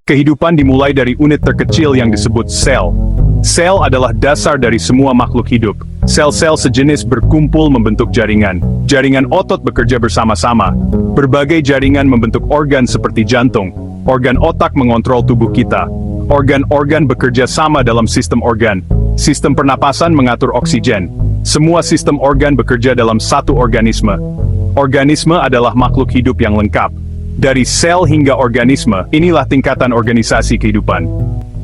Kehidupan dimulai dari unit terkecil yang disebut sel. Sel adalah dasar dari semua makhluk hidup. Sel-sel sejenis berkumpul membentuk jaringan. Jaringan otot bekerja bersama-sama. Berbagai jaringan membentuk organ seperti jantung. Organ otak mengontrol tubuh kita. Organ-organ bekerja sama dalam sistem organ. Sistem pernapasan mengatur oksigen. Semua sistem organ bekerja dalam satu organisme. Organisme adalah makhluk hidup yang lengkap. Dari sel hingga organisme, inilah tingkatan organisasi kehidupan.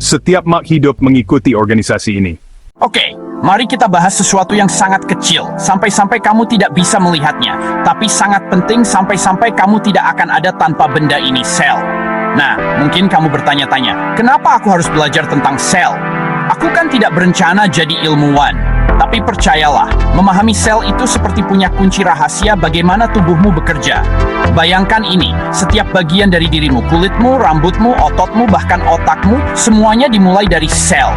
Setiap makhluk hidup mengikuti organisasi ini. Oke, mari kita bahas sesuatu yang sangat kecil, sampai-sampai kamu tidak bisa melihatnya, tapi sangat penting sampai-sampai kamu tidak akan ada tanpa benda ini, sel. Nah, mungkin kamu bertanya-tanya, kenapa aku harus belajar tentang sel? Aku kan tidak berencana jadi ilmuwan. Tapi percayalah, memahami sel itu seperti punya kunci rahasia bagaimana tubuhmu bekerja. Bayangkan ini, setiap bagian dari dirimu, kulitmu, rambutmu, ototmu, bahkan otakmu, semuanya dimulai dari sel.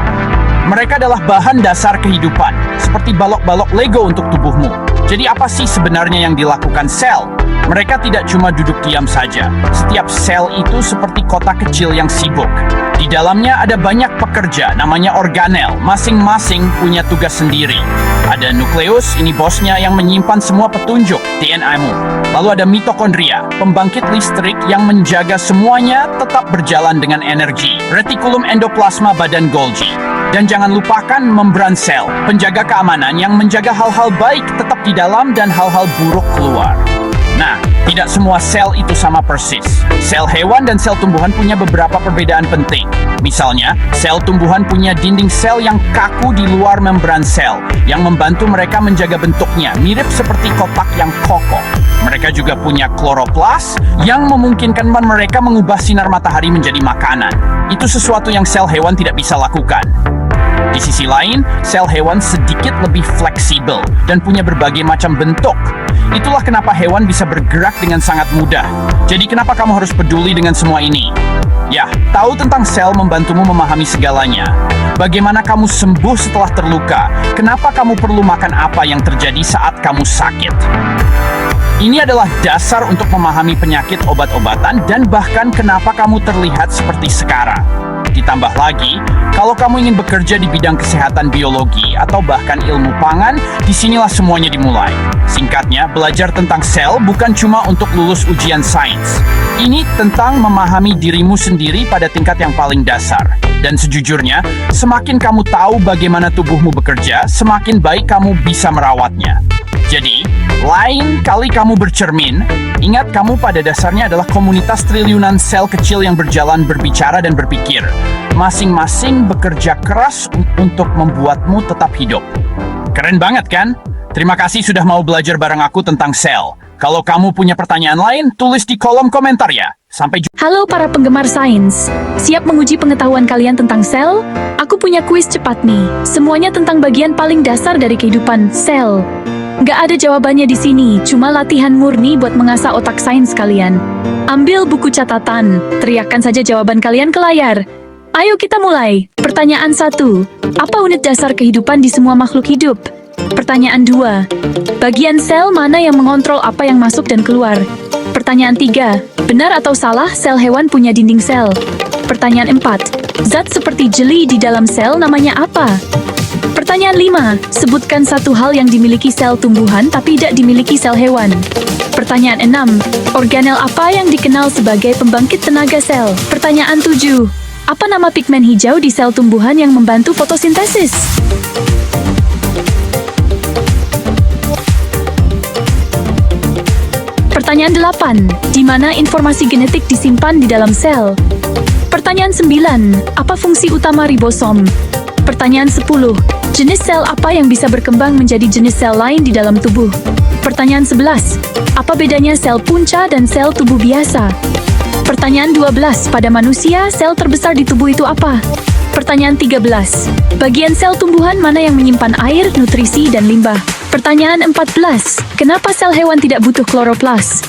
Mereka adalah bahan dasar kehidupan, seperti balok-balok Lego untuk tubuhmu. Jadi apa sih sebenarnya yang dilakukan sel? Mereka tidak cuma duduk diam saja. Setiap sel itu seperti kotak kecil yang sibuk. Di dalamnya ada banyak pekerja, namanya organel. Masing-masing punya tugas sendiri. Ada nukleus, ini bosnya yang menyimpan semua petunjuk, DNA-mu. Lalu ada mitokondria, pembangkit listrik yang menjaga semuanya tetap berjalan dengan energi. Retikulum endoplasma badan Golgi. Dan jangan lupakan membran sel, penjaga keamanan yang menjaga hal-hal baik tetap di dalam dan hal-hal buruk keluar. Nah, tidak semua sel itu sama persis. Sel hewan dan sel tumbuhan punya beberapa perbedaan penting. Misalnya, sel tumbuhan punya dinding sel yang kaku di luar membran sel, yang membantu mereka menjaga bentuknya, mirip seperti kotak yang kokoh. Mereka juga punya kloroplas, yang memungkinkan mereka mengubah sinar matahari menjadi makanan. Itu sesuatu yang sel hewan tidak bisa lakukan. Di sisi lain, sel hewan sedikit lebih fleksibel dan punya berbagai macam bentuk. Itulah kenapa hewan bisa bergerak dengan sangat mudah. Jadi kenapa kamu harus peduli dengan semua ini? Ya, tahu tentang sel membantumu memahami segalanya. Bagaimana kamu sembuh setelah terluka? Kenapa kamu perlu makan apa yang terjadi saat kamu sakit? Ini adalah dasar untuk memahami penyakit, obat-obatan, dan bahkan kenapa kamu terlihat seperti sekarang. Ditambah lagi, kalau kamu ingin bekerja di bidang kesehatan biologi atau bahkan ilmu pangan, disinilah semuanya dimulai. Singkatnya, belajar tentang sel bukan cuma untuk lulus ujian sains. Ini tentang memahami dirimu sendiri pada tingkat yang paling dasar. Dan sejujurnya, semakin kamu tahu bagaimana tubuhmu bekerja, semakin baik kamu bisa merawatnya. Jadi, lain kali kamu bercermin, ingat kamu pada dasarnya adalah komunitas triliunan sel kecil yang berjalan, berbicara, dan berpikir. Masing-masing bekerja keras untuk membuatmu tetap hidup. Keren banget kan? Terima kasih sudah mau belajar bareng aku tentang sel. Kalau kamu punya pertanyaan lain, tulis di kolom komentar ya. Sampai jumpa. Halo para penggemar sains. Siap menguji pengetahuan kalian tentang sel? Aku punya kuis cepat nih. Semuanya tentang bagian paling dasar dari kehidupan, sel. Nggak ada jawabannya di sini, cuma latihan murni buat mengasah otak sains kalian. Ambil buku catatan, teriakkan saja jawaban kalian ke layar. Ayo kita mulai. Pertanyaan 1. Apa unit dasar kehidupan di semua makhluk hidup? Pertanyaan 2. Bagian sel mana yang mengontrol apa yang masuk dan keluar? Pertanyaan 3. Benar atau salah sel hewan punya dinding sel? Pertanyaan 4. Zat seperti jeli di dalam sel namanya apa? Pertanyaan 5. Sebutkan satu hal yang dimiliki sel tumbuhan tapi tidak dimiliki sel hewan. Pertanyaan 6. Organel apa yang dikenal sebagai pembangkit tenaga sel? Pertanyaan 7. Apa nama pigmen hijau di sel tumbuhan yang membantu fotosintesis? Pertanyaan 8. Di mana informasi genetik disimpan di dalam sel? Pertanyaan 9. Apa fungsi utama ribosom? Pertanyaan 10. Jenis sel apa yang bisa berkembang menjadi jenis sel lain di dalam tubuh? Pertanyaan 11. Apa bedanya sel punca dan sel tubuh biasa? Pertanyaan 12. Pada manusia, sel terbesar di tubuh itu apa? Pertanyaan 13. Bagian sel tumbuhan mana yang menyimpan air, nutrisi, dan limbah? Pertanyaan 14. Kenapa sel hewan tidak butuh kloroplas?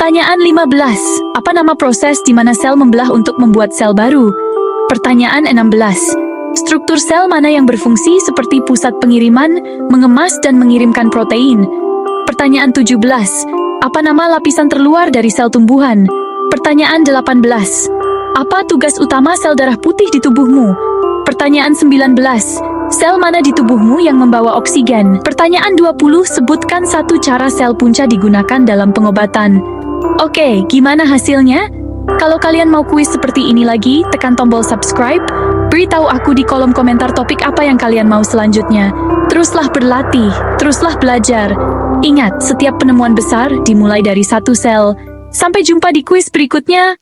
Pertanyaan 15. Apa nama proses di mana sel membelah untuk membuat sel baru? Pertanyaan 16. Struktur sel mana yang berfungsi seperti pusat pengiriman, mengemas dan mengirimkan protein? Pertanyaan 17. Apa nama lapisan terluar dari sel tumbuhan? Pertanyaan 18. Apa tugas utama sel darah putih di tubuhmu? Pertanyaan 19. Sel mana di tubuhmu yang membawa oksigen? Pertanyaan 20. Sebutkan satu cara sel punca digunakan dalam pengobatan. Oke, gimana hasilnya? Kalau kalian mau kuis seperti ini lagi, tekan tombol subscribe. Beritahu aku di kolom komentar topik apa yang kalian mau selanjutnya. Teruslah berlatih, teruslah belajar. Ingat, setiap penemuan besar dimulai dari satu sel. Sampai jumpa di kuis berikutnya.